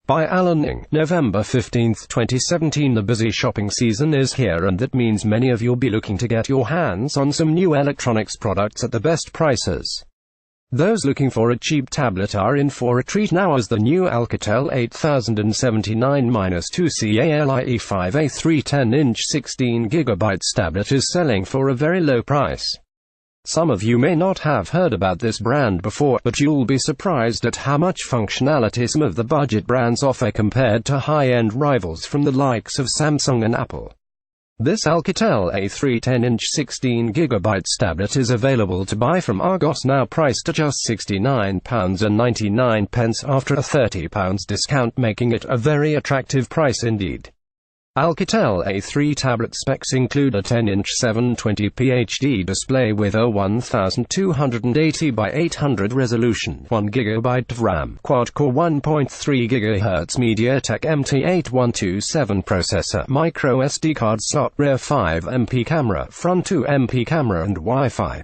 By Alan Ng. November 15, 2017. The busy shopping season is here, and that means many of you'll be looking to get your hands on some new electronics products at the best prices. Those looking for a cheap tablet are in for a treat now, as the new Alcatel 8079-2CALIE5A 310-inch 16GB tablet is selling for a very low price. Some of you may not have heard about this brand before, but you'll be surprised at how much functionality some of the budget brands offer compared to high-end rivals from the likes of Samsung and Apple. This Alcatel A310-inch 16GB tablet is available to buy from Argos, now priced at just £69.99 after a £30 discount, making it a very attractive price indeed. Alcatel A3 tablet specs include a 10-inch 720p HD display with a 1280 by 800 resolution, 1GB of RAM, quad-core 1.3 GHz MediaTek MT8127 processor, microSD card slot, rear 5MP camera, front 2MP camera and Wi-Fi.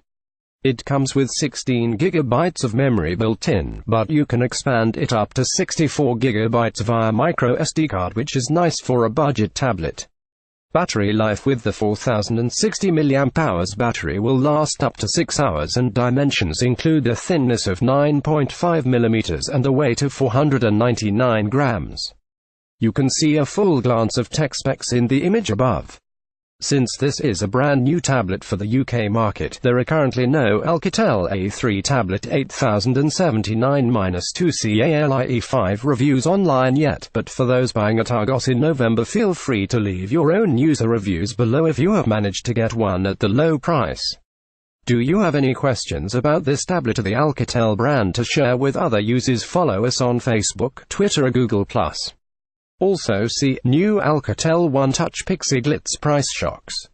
It comes with 16GB of memory built in, but you can expand it up to 64GB via microSD card, which is nice for a budget tablet. Battery life: with the 4060 mAh battery will last up to 6 hours, and dimensions include a thickness of 9.5mm and a weight of 499 grams. You can see a full glance of tech specs in the image above. Since this is a brand new tablet for the UK market, there are currently no Alcatel A3 tablet 8079-2CALIE5 reviews online yet, but for those buying at Argos in November, feel free to leave your own user reviews below if you have managed to get one at the low price. Do you have any questions about this tablet or the Alcatel brand to share with other users? Follow us on Facebook, Twitter or Google+. Also see New Alcatel One Touch Pixie Glitz Price Shocks.